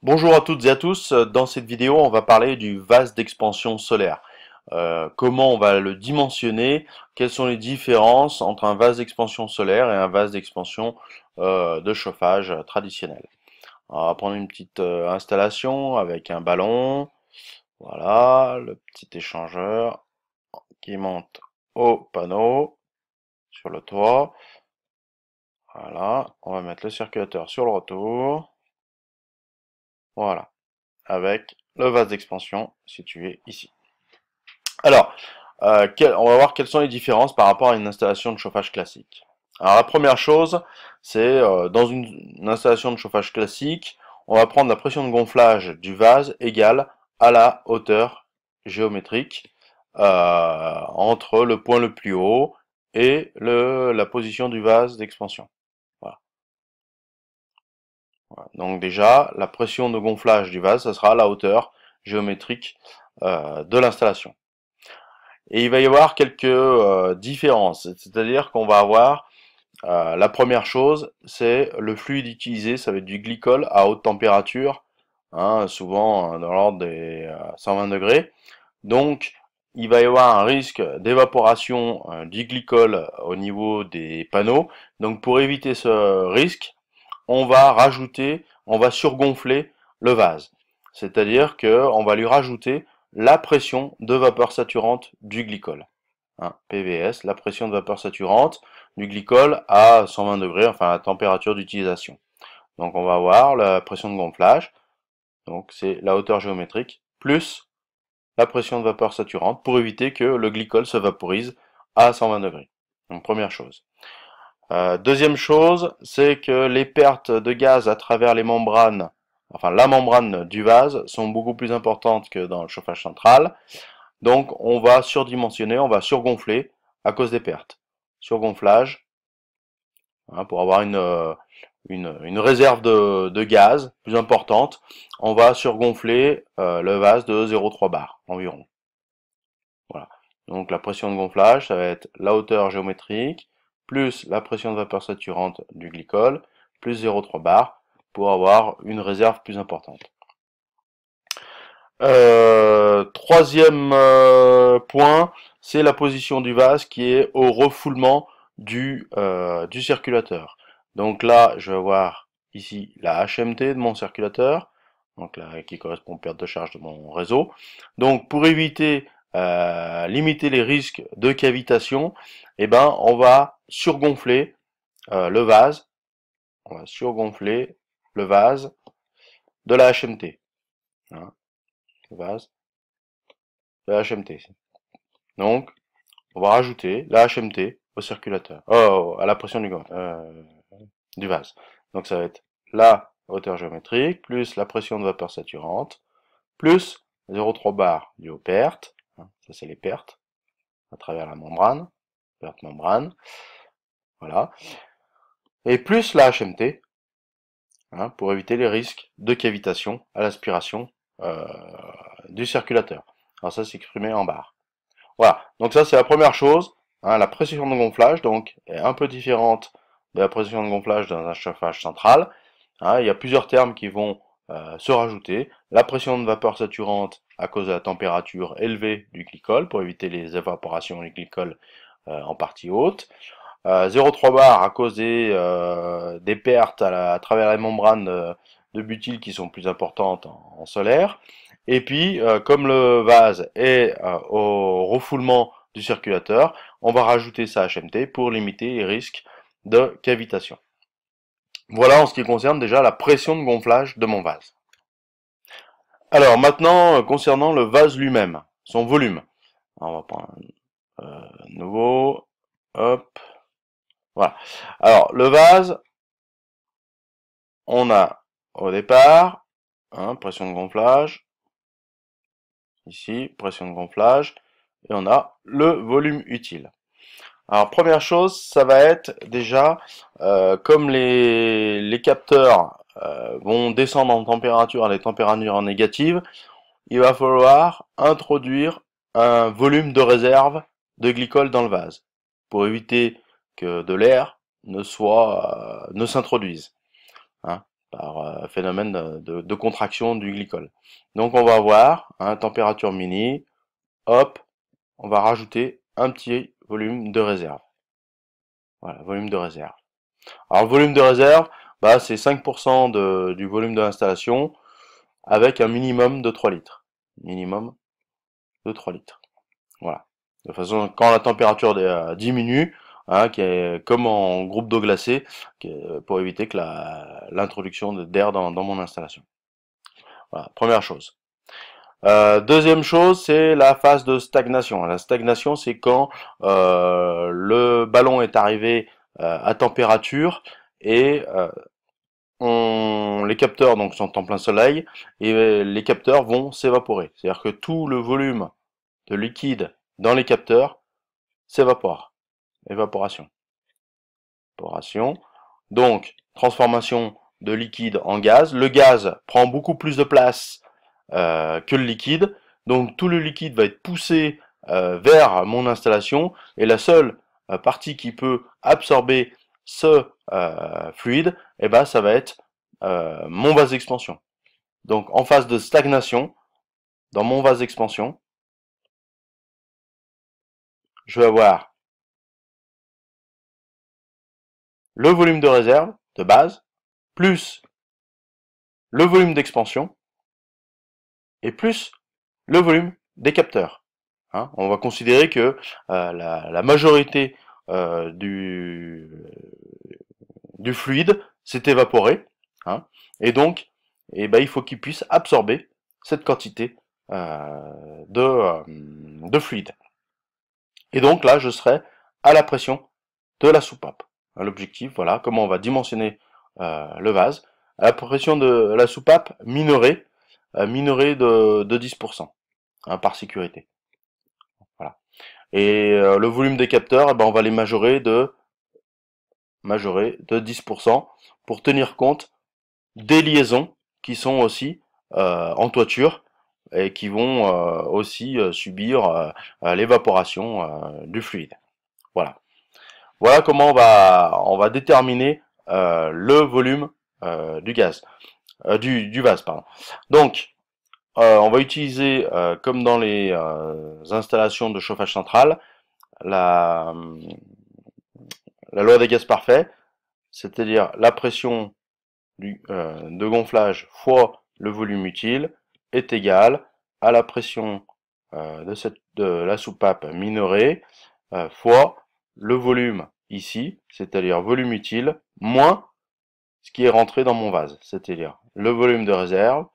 Bonjour à toutes et à tous, dans cette vidéo on va parler du vase d'expansion solaire. Comment on va le dimensionner, quelles sont les différences entre un vase d'expansion solaire et un vase d'expansion de chauffage traditionnel. On va prendre une petite installation avec un ballon, voilà, le petit échangeur qui monte au panneau sur le toit. Voilà, on va mettre le circulateur sur le retour, voilà, avec le vase d'expansion situé ici. Alors, on va voir quelles sont les différences par rapport à une installation de chauffage classique. Alors la première chose, c'est dans une installation de chauffage classique, on va prendre la pression de gonflage du vase égale à la hauteur géométrique entre le point le plus haut et la position du vase d'expansion. Voilà. Voilà. Donc déjà, la pression de gonflage du vase, ça sera la hauteur géométrique de l'installation. Et il va y avoir quelques différences, c'est-à-dire qu'on va avoir la première chose, c'est le fluide utilisé, ça va être du glycol à haute température, hein, souvent dans l'ordre des 120 degrés. Donc il va y avoir un risque d'évaporation du glycol au niveau des panneaux. Donc pour éviter ce risque, on va rajouter, on va surgonfler le vase. C'est-à-dire qu'on va lui rajouter la pression de vapeur saturante du glycol. Hein, PVS, la pression de vapeur saturante du glycol à 120 degrés, enfin la température d'utilisation. Donc on va avoir la pression de gonflage, donc c'est la hauteur géométrique, plus la pression de vapeur saturante pour éviter que le glycol se vaporise à 120 degrés. Donc première chose. Deuxième chose, c'est que les pertes de gaz à travers les membranes, enfin la membrane du vase, sont beaucoup plus importantes que dans le chauffage central. Donc on va surdimensionner, on va surgonfler à cause des pertes. Surgonflage, hein, pour avoir une réserve de gaz plus importante, on va surgonfler le vase de 0,3 bar environ. Voilà. Donc la pression de gonflage, ça va être la hauteur géométrique, plus la pression de vapeur saturante du glycol, plus 0,3 bar, pour avoir une réserve plus importante. Troisième point, c'est la position du vase qui est au refoulement du circulateur. Donc là, je vais avoir ici la HMT de mon circulateur, donc là, qui correspond aux pertes de charge de mon réseau. Donc pour éviter, limiter les risques de cavitation, eh ben, on va surgonfler le vase. On va surgonfler le vase de la HMT. Hein, le vase de la HMT. Donc, on va rajouter la HMT au circulateur, à la pression du vase. Donc ça va être la hauteur géométrique, plus la pression de vapeur saturante, plus 0,3 bar dû aux pertes, hein, ça c'est les pertes, à travers la membrane, perte membrane, voilà, et plus la HMT, hein, pour éviter les risques de cavitation à l'aspiration du circulateur. Alors ça c'est exprimé en barre. Voilà, donc ça c'est la première chose, hein, la pression de gonflage donc est un peu différente de la pression de gonflage dans un chauffage central. Hein, il y a plusieurs termes qui vont se rajouter. La pression de vapeur saturante à cause de la température élevée du glycol pour éviter les évaporations du glycol en partie haute. 0,3 bar à cause des pertes à travers les membranes de butyl qui sont plus importantes en solaire. Et puis, comme le vase est au refoulement du circulateur, on va rajouter sa HMT pour limiter les risques de cavitation. Voilà en ce qui concerne déjà la pression de gonflage de mon vase. Alors maintenant, concernant le vase lui-même, son volume. On va prendre un nouveau, hop, voilà. Alors le vase, on a au départ, hein, pression de gonflage, ici, pression de gonflage, et on a le volume utile. Alors première chose, ça va être déjà, comme les capteurs vont descendre en température à des températures négatives, il va falloir introduire un volume de réserve de glycol dans le vase, pour éviter que de l'air ne s'introduise. Hein. par phénomène de contraction du glycol. Donc on va avoir température mini, hop, on va rajouter un petit volume de réserve. Voilà, volume de réserve. Alors le volume de réserve, bah, c'est 5% du volume de l'installation avec un minimum de 3 litres. Minimum de 3 litres. Voilà. De toute façon, quand la température diminue, qui est comme en groupe d'eau glacée, pour éviter que l'introduction d'air dans mon installation. Voilà, première chose. Deuxième chose, c'est la phase de stagnation. La stagnation, c'est quand le ballon est arrivé à température et les capteurs donc sont en plein soleil et les capteurs vont s'évaporer. C'est-à-dire que tout le volume de liquide dans les capteurs s'évapore. Évaporation. Évaporation. Donc, transformation de liquide en gaz. Le gaz prend beaucoup plus de place que le liquide. Donc, tout le liquide va être poussé vers mon installation. Et la seule partie qui peut absorber ce fluide, eh ben, ça va être mon vase d'expansion. Donc, en phase de stagnation, dans mon vase d'expansion, je vais avoir le volume de réserve de base, plus le volume d'expansion, et plus le volume des capteurs. On va considérer que la majorité du fluide s'est évaporé, et donc il faut qu'il puisse absorber cette quantité de fluide. Et donc là, je serai à la pression de la soupape. L'objectif, voilà, comment on va dimensionner le vase. À la pression de la soupape minorée, de 10%, par sécurité. Voilà. Et le volume des capteurs, on va les majorer de 10% pour tenir compte des liaisons qui sont aussi en toiture et qui vont aussi subir l'évaporation du fluide. Voilà. Voilà comment on va déterminer le volume du gaz, du vase, pardon. Donc, on va utiliser, comme dans les installations de chauffage central, la loi des gaz parfaits, c'est-à-dire la pression de gonflage fois le volume utile est égal à la pression de la soupape minorée fois le volume ici, c'est-à-dire volume utile, moins ce qui est rentré dans mon vase, c'est-à-dire le volume de réserve,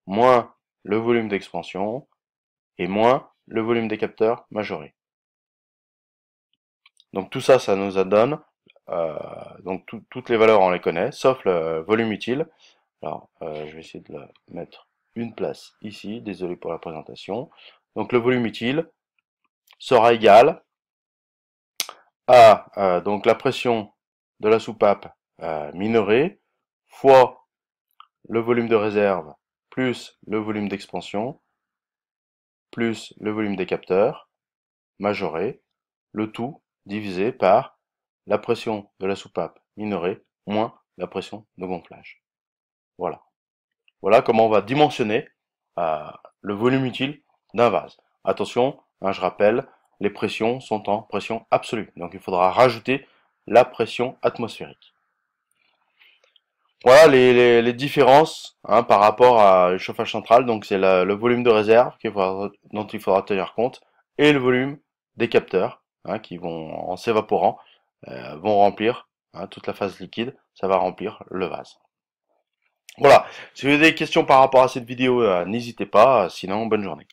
moins le volume d'expansion, et moins le volume des capteurs majorés. Donc tout ça, ça nous donne, donc toutes les valeurs on les connaît, sauf le volume utile. Alors, je vais essayer de la mettre une place ici, désolé pour la présentation. Donc le volume utile sera égal à donc la pression de la soupape minorée fois le volume de réserve plus le volume d'expansion plus le volume des capteurs majorés, le tout divisé par la pression de la soupape minorée moins la pression de gonflage. Voilà. Voilà comment on va dimensionner le volume utile d'un vase. Attention, je rappelle, les pressions sont en pression absolue. Donc il faudra rajouter la pression atmosphérique. Voilà les différences par rapport au chauffage central. Donc c'est le volume de réserve dont il faudra tenir compte et le volume des capteurs qui vont, en s'évaporant, vont remplir toute la phase liquide. Ça va remplir le vase. Voilà, si vous avez des questions par rapport à cette vidéo, n'hésitez pas, sinon bonne journée.